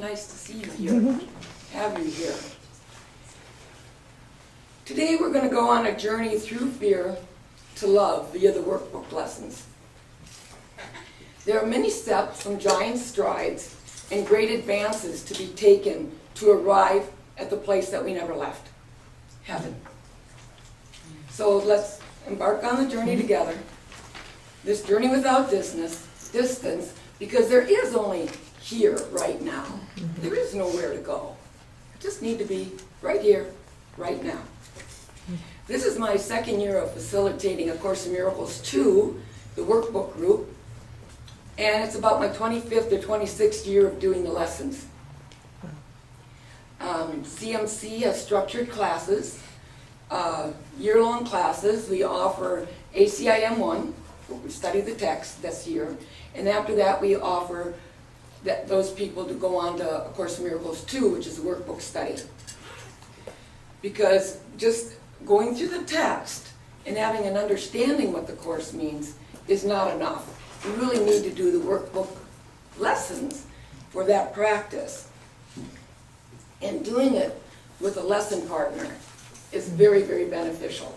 nice to see you here, have you here. Today we're going to go on a journey through fear to love via the workbook lessons. There are many steps from giant strides and great advances to be taken to arrive at the place that we never left, heaven. So let's embark on the journey together, this journey without distance, because there is only here right now. There is nowhere to go. I just need to be right here, right now. This is my second year of facilitating A Course in Miracles 2, the workbook group, and it's about my 25th or 26th year of doing the lessons. CMC has structured classes, year-long classes. We offer ACIM 1, we study the text this year, and after that we offer those people to go on to A Course in Miracles 2, which is a workbook study. Because just going through the text and having an understanding what the Course means is not enough. You really need to do the workbook lessons for that practice. And doing it with a lesson partner is very, very beneficial.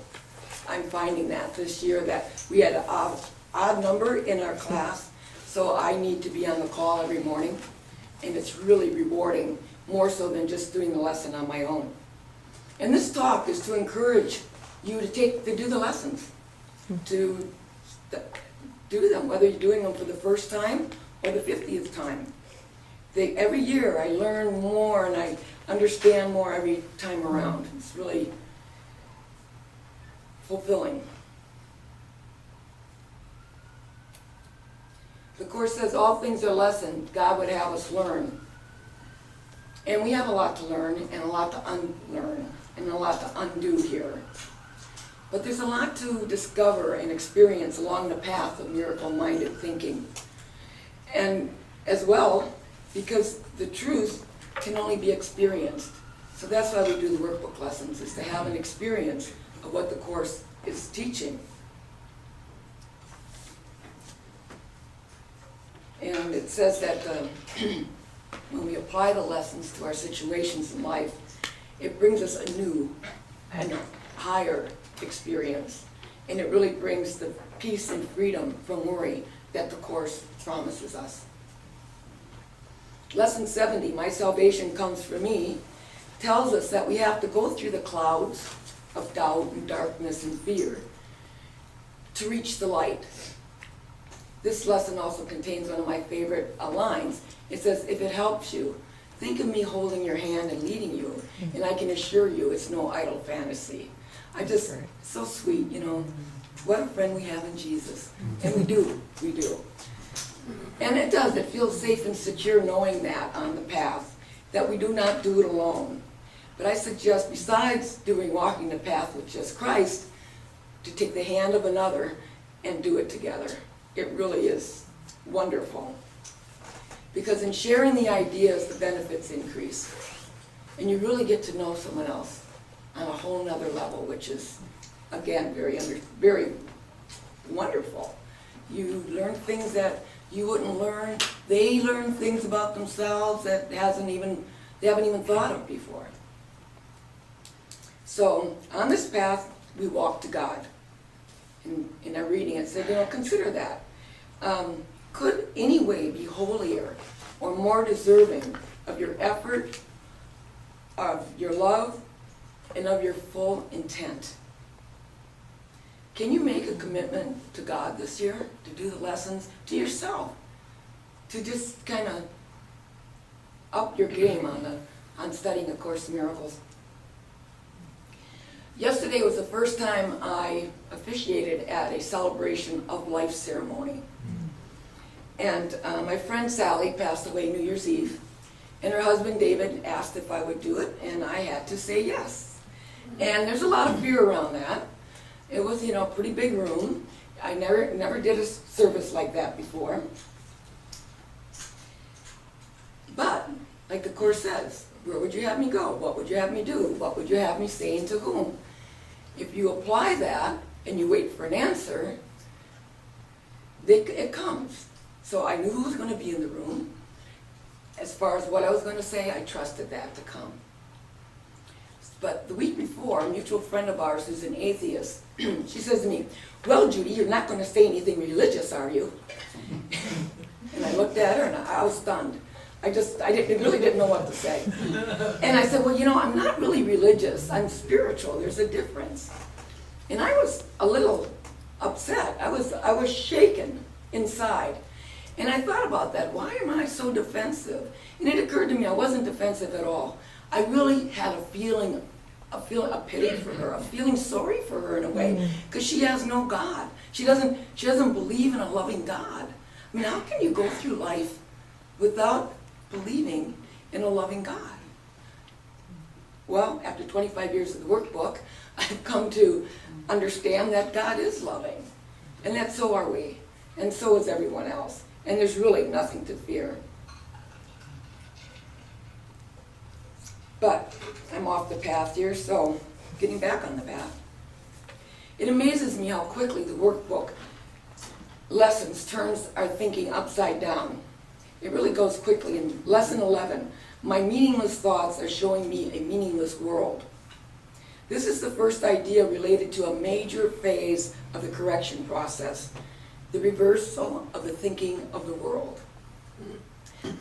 I'm finding that this year that we had an odd number in our class, so I need to be on the call every morning, and it's really rewarding, more so than just doing the lesson on my own. And this talk is to encourage you to do the lessons, to do them, whether you're doing them for the first time or the 50th time. Every year I learn more and I understand more every time around. It's really fulfilling. The Course says all things are lessons God would have us learn. And we have a lot to learn and a lot to unlearn and a lot to undo here. But there's a lot to discover and experience along the path of miracle-minded thinking. And as well, because the truth can only be experienced. So that's why we do the workbook lessons, is to have an experience of what the Course is teaching. And it says that when we apply the lessons to our situations in life, it brings us a new and a higher experience. And it really brings the peace and freedom from worry that the Course promises us. Lesson 70, My Salvation Comes from Me, tells us that we have to go through the clouds of doubt and darkness and fear to reach the light. This lesson also contains one of my favorite lines. It says, if it helps you, think of me holding your hand and leading you, and I can assure you it's no idle fantasy. So sweet, you know, what a friend we have in Jesus. And we do. And it does, it feels safe and secure knowing that on the path, that we do not do it alone. But I suggest, besides walking the path with just Christ, to take the hand of another and do it together. It really is wonderful. Because in sharing the ideas, the benefits increase. And you really get to know someone else on a whole nother level, which is, again, very wonderful. You learn things that you wouldn't learn. They learn things about themselves that they haven't even thought of before. So on this path, we walk to God. In our reading, it said, consider that. Could any way be holier or more deserving of your effort, of your love, and of your full intent? Can you make a commitment to God this year to do the lessons, to yourself, to just kind of up your game on studying A Course in Miracles? Yesterday was the first time I officiated at a celebration of life ceremony. And my friend Sally passed away New Year's Eve, and her husband David asked if I would do it, and I had to say yes. And there's a lot of fear around that. It was, a pretty big room. I never did a service like that before. But, like the Course says, where would you have me go? What would you have me do? What would you have me say and to whom? If you apply that and you wait for an answer, it comes. So I knew who was going to be in the room. as far as what I was going to say, I trusted that to come. But the week before, a mutual friend of ours who's an atheist, she says to me, well, Judy, you're not going to say anything religious, are you? And I looked at her and I was stunned. I really didn't know what to say. And I said, well, I'm not really religious. I'm spiritual. There's a difference. And I was a little upset. I was shaken inside. And I thought about that. Why am I so defensive? And it occurred to me I wasn't defensive at all. I really had a feeling of pity for her, a feeling sorry for her in a way, because she has no God. She doesn't believe in a loving God. I mean, how can you go through life without believing in a loving God? Well, after 25 years of the workbook, I've come to understand that God is loving, and that so are we, and so is everyone else, and there's really nothing to fear. But I'm off the path here, so getting back on the path. It amazes me how quickly the workbook lessons turns our thinking upside down. It really goes quickly. In lesson 11, my meaningless thoughts are showing me a meaningless world. This is the first idea related to a major phase of the correction process, the reversal of the thinking of the world.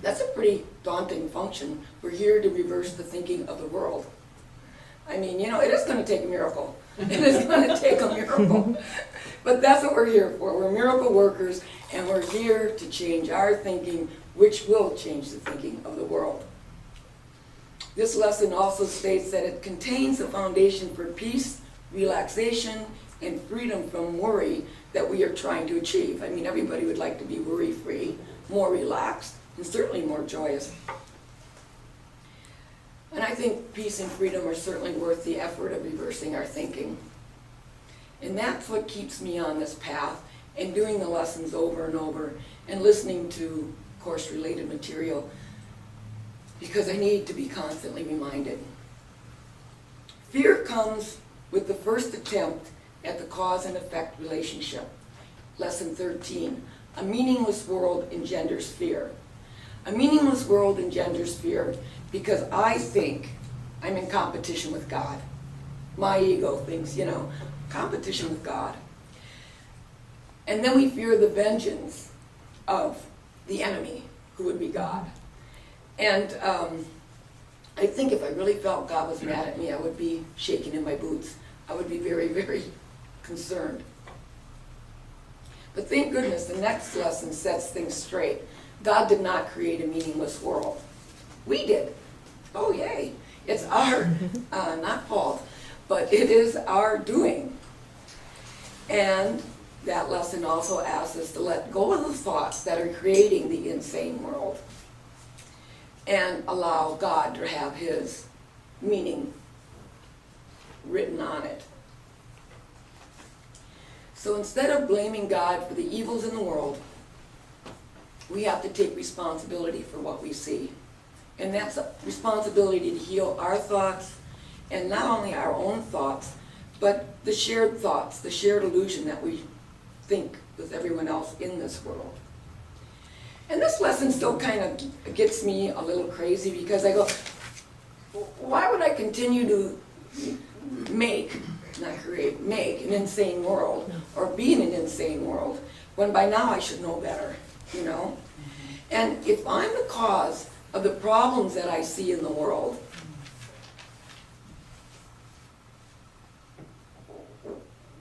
That's a pretty daunting function. We're here to reverse the thinking of the world. I mean, it is going to take a miracle. It is going to take a miracle. But that's what we're here for. We're miracle workers, and we're here to change our thinking, which will change the thinking of the world. This lesson also states that it contains the foundation for peace, relaxation, and freedom from worry that we are trying to achieve. I mean, everybody would like to be worry-free, more relaxed, and certainly more joyous. And I think peace and freedom are certainly worth the effort of reversing our thinking. And that's what keeps me on this path and doing the lessons over and over and listening to course-related material, because I need to be constantly reminded. Fear comes with the first attempt at the cause and effect relationship. Lesson 13, a meaningless world engenders fear. A meaningless world engenders fear because I think I'm in competition with God. My ego thinks, competition with God. And then we fear the vengeance of the enemy, who would be God. And I think if I really felt God was mad at me, I would be shaking in my boots. I would be very, very concerned. But thank goodness the next lesson sets things straight. God did not create a meaningless world. We did. Oh, yay. It's our, not fault, but it is our doing. And that lesson also asks us to let go of the thoughts that are creating the insane world and allow God to have His meaning written on it. So instead of blaming God for the evils in the world, we have to take responsibility for what we see. And that's a responsibility to heal our thoughts, and not only our own thoughts, but the shared thoughts, the shared illusion that we think with everyone else in this world. And this lesson still kind of gets me a little crazy, because I go, why would I continue to make an insane world, or be in an insane world, when by now I should know better, And if I'm the cause of the problems that I see in the world,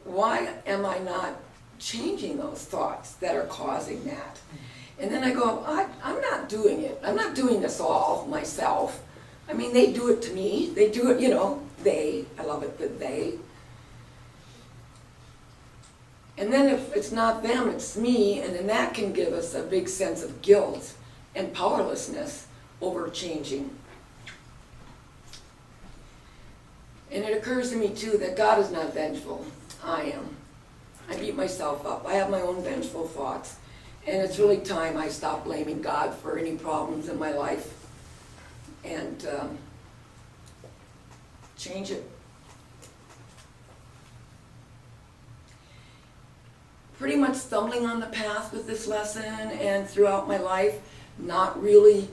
why am I not changing those thoughts that are causing that? And then I go, I'm not doing it. I'm not doing this all myself. I mean, they do it to me. They do it, they. I love it, that they. And then if it's not them, it's me, and then that can give us a big sense of guilt and powerlessness over changing. And it occurs to me, too, that God is not vengeful. I am. I beat myself up. I have my own vengeful thoughts. And it's really time I stop blaming God for any problems in my life and change it. Pretty much stumbling on the path with this lesson and throughout my life, not really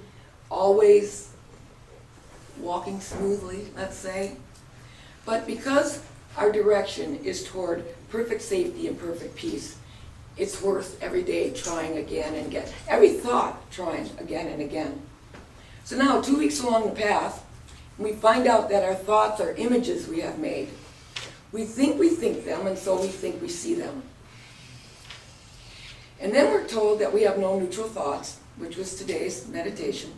always walking smoothly, let's say. But because our direction is toward perfect safety and perfect peace, it's worth every day trying again and again. Every thought trying again and again. So now, 2 weeks along the path, we find out that our thoughts are images we have made. We think them, and so we think we see them. And then we're told that we have no neutral thoughts, which was today's meditation.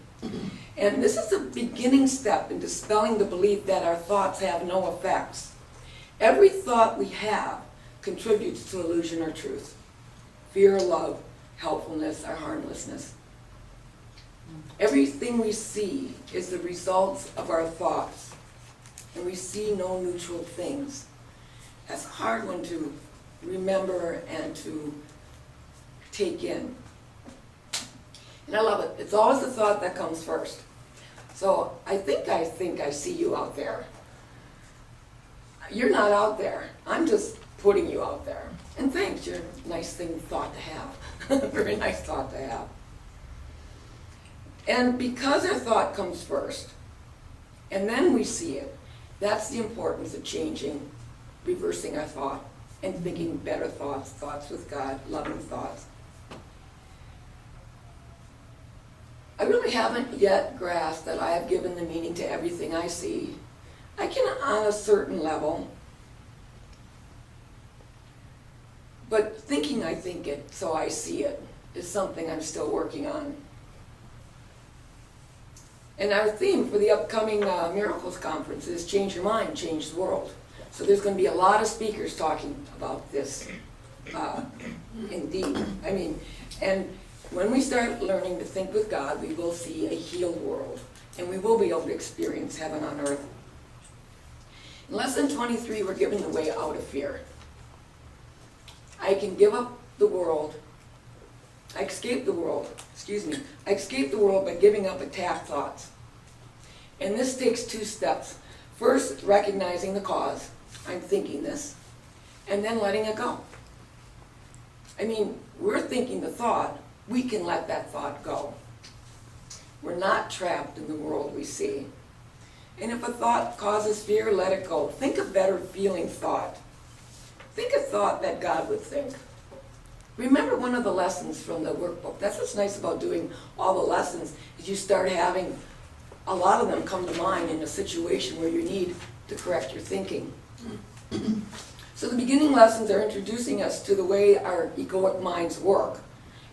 And this is a beginning step in dispelling the belief that our thoughts have no effects. Every thought we have contributes to illusion or truth. Fear, love, helpfulness, or harmlessness. Everything we see is the results of our thoughts, and we see no neutral things. That's a hard one to remember and to take in. And I love it. It's always the thought that comes first. So I think I see you out there. You're not out there. I'm just putting you out there. And thanks, you're a nice thought to have. Very nice thought to have. And because our thought comes first, and then we see it, that's the importance of changing, reversing our thought, and thinking better thoughts, thoughts with God, loving thoughts. I really haven't yet grasped that I have given the meaning to everything I see. I can on a certain level, but thinking I think it so I see it is something I'm still working on. And our theme for the upcoming Miracles Conference is Change Your Mind, Change the World. So there's going to be a lot of speakers talking about this, indeed. And when we start learning to think with God, we will see a healed world, and we will be able to experience heaven on earth. In Lesson 23, we're given the way out of fear. I can give up the world. I escape the world by giving up attack thoughts. And this takes 2 steps. First, recognizing the cause. I'm thinking this. And then letting it go. We're thinking the thought. We can let that thought go. We're not trapped in the world we see. And if a thought causes fear, let it go. Think a better feeling thought. Think a thought that God would think. Remember one of the lessons from the workbook. That's what's nice about doing all the lessons, is you start having a lot of them come to mind in a situation where you need to correct your thinking. So the beginning lessons are introducing us to the way our egoic minds work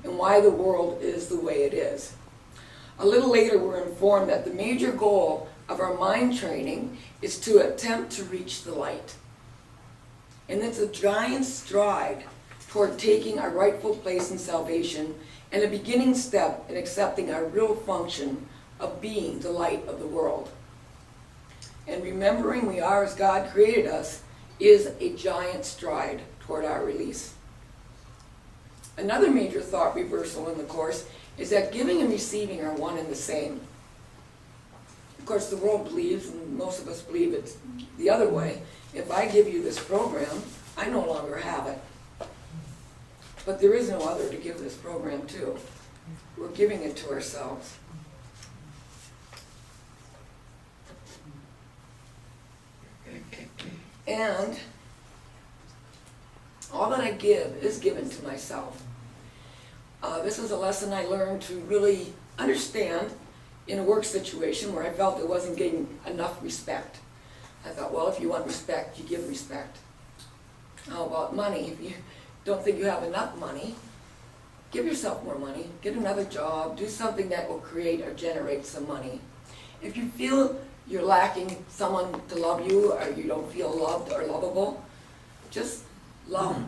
and why the world is the way it is. A little later, we're informed that the major goal of our mind training is to attempt to reach the light. And it's a giant stride toward taking our rightful place in salvation and a beginning step in accepting our real function of being the light of the world. And remembering we are as God created us is a giant stride toward our release. Another major thought reversal in the Course is that giving and receiving are one and the same. Of course, the world believes, and most of us believe it's the other way. If I give you this program, I no longer have it. But there is no other to give this program to. We're giving it to ourselves. And all that I give is given to myself. This is a lesson I learned to really understand in a work situation where I felt I wasn't getting enough respect. I thought, well, if you want respect, you give respect. How about money? If you don't think you have enough money, give yourself more money. Get another job. Do something that will create or generate some money. If you feel you're lacking someone to love you, or you don't feel loved or lovable, just love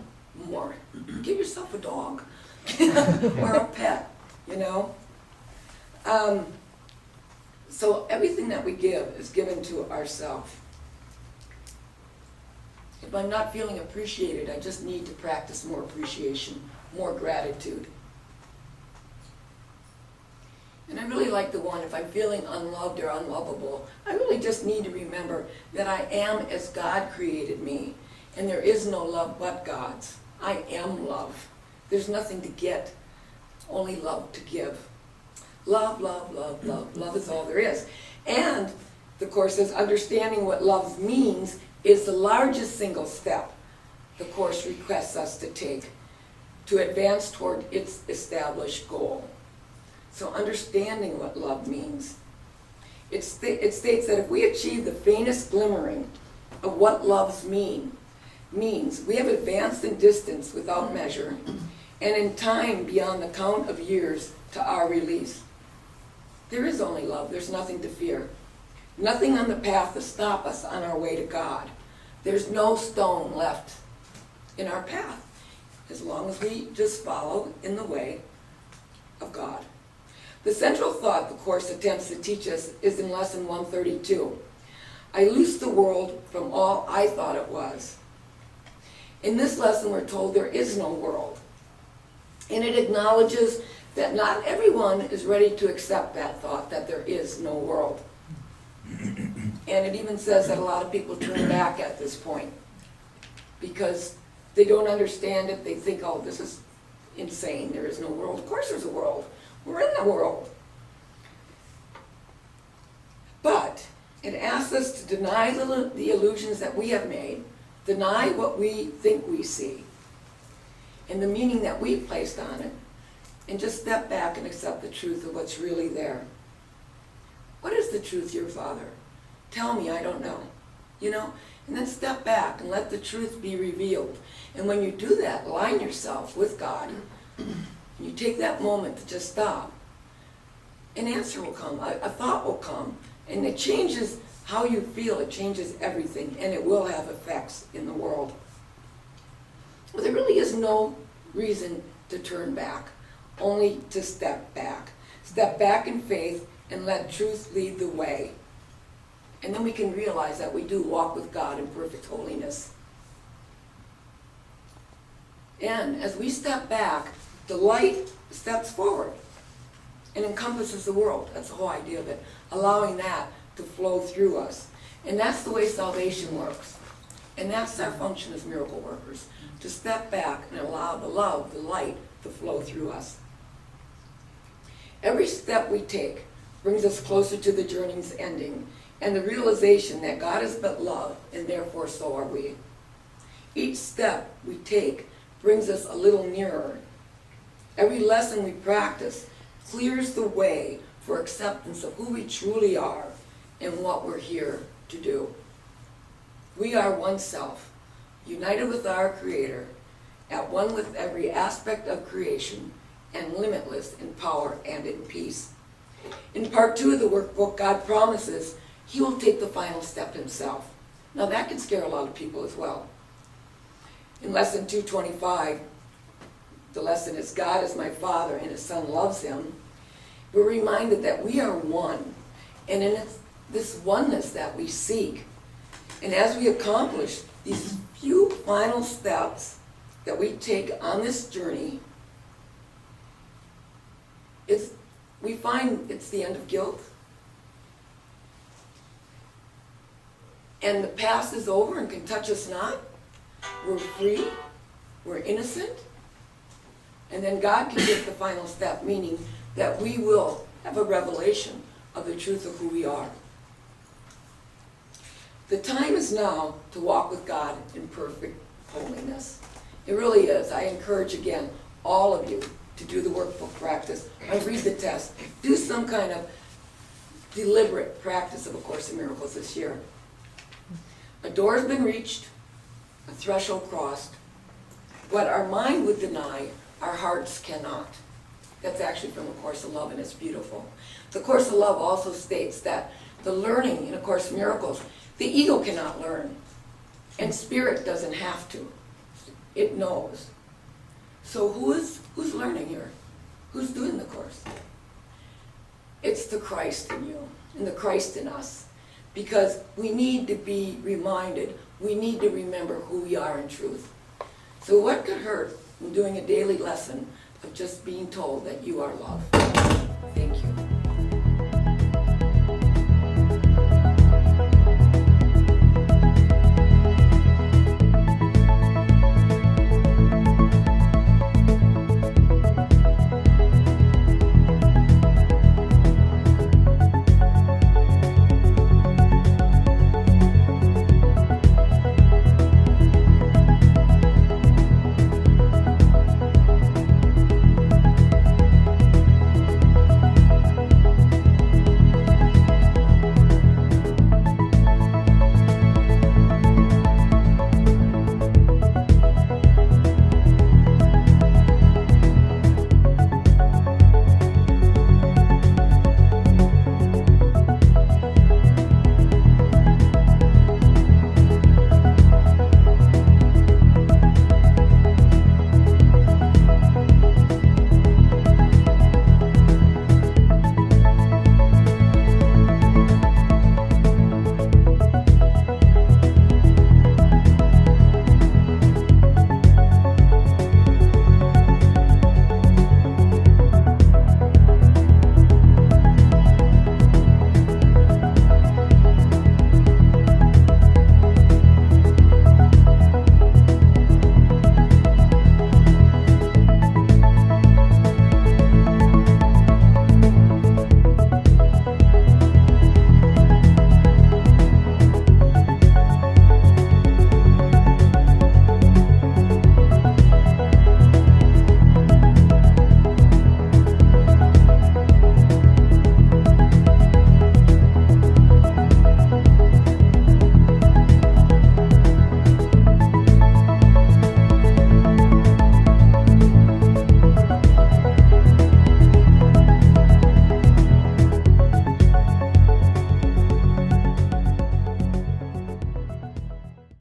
more. Give yourself a dog or a pet, So everything that we give is given to ourselves. If I'm not feeling appreciated, I just need to practice more appreciation, more gratitude. And I really like the one, if I'm feeling unloved or unlovable, I really just need to remember that I am as God created me, and there is no love but God's. I am love. There's nothing to get, only love to give. Love, love, love, love. Love is all there is. And the Course says understanding what love means is the largest single step the Course requests us to take to advance toward its established goal. So understanding what love means. It states that if we achieve the faintest glimmering of what love means, we have advanced in distance without measure and in time beyond the count of years to our release. There is only love. There's nothing to fear. Nothing on the path to stop us on our way to God. There's no stone left in our path as long as we just follow in the way of God. The central thought the Course attempts to teach us is in Lesson 132. I loosed the world from all I thought it was. In this lesson, we're told there is no world. And it acknowledges that not everyone is ready to accept that thought, that there is no world. And it even says that a lot of people turn back at this point because they don't understand it. They think, oh, this is insane. There is no world. Of course there's a world. We're in the world. But it asks us to deny the illusions that we have made, deny what we think we see, and the meaning that we've placed on it, and just step back and accept the truth of what's really there. What is the truth, your Father? Tell me, I don't know. And then step back and let the truth be revealed. And when you do that, align yourself with God. You take that moment to just stop. An answer will come, a thought will come, and it changes how you feel, it changes everything, and it will have effects in the world. Well, there really is no reason to turn back, only to step back. Step back in faith and let truth lead the way. And then we can realize that we do walk with God in perfect holiness. And as we step back, the light steps forward and encompasses the world. That's the whole idea of it, allowing that to flow through us. And that's the way salvation works. And that's our function as miracle workers, to step back and allow the love, the light, to flow through us. Every step we take brings us closer to the journey's ending and the realization that God is but love, and therefore so are we. Each step we take brings us a little nearer. Every lesson we practice clears the way for acceptance of who we truly are and what we're here to do. We are one self, united with our Creator, at one with every aspect of creation, and limitless in power and in peace. In part 2 of the workbook, God promises He will take the final step Himself. Now that can scare a lot of people as well. In Lesson 225, the lesson is God is my Father and His Son loves Him. We're reminded that we are one, and in this oneness that we seek. And as we accomplish these few final steps that we take on this journey, we find it's the end of guilt. And the past is over and can touch us not. We're free. We're innocent. And then God can take the final step, meaning that we will have a revelation of the truth of who we are. The time is now to walk with God in perfect holiness. It really is. I encourage again all of you to do the workbook practice, or read the test. Do some kind of deliberate practice of A Course in Miracles this year. A door has been reached, a threshold crossed. What our mind would deny, our hearts cannot. That's actually from A Course in Love, and it's beautiful. The Course in Love also states that the learning in A Course in Miracles, the ego cannot learn, and spirit doesn't have to. It knows. So who's learning here? Who's doing the Course? It's the Christ in you, and the Christ in us. Because we need to be reminded, we need to remember who we are in truth. So what could hurt in doing a daily lesson of just being told that you are love?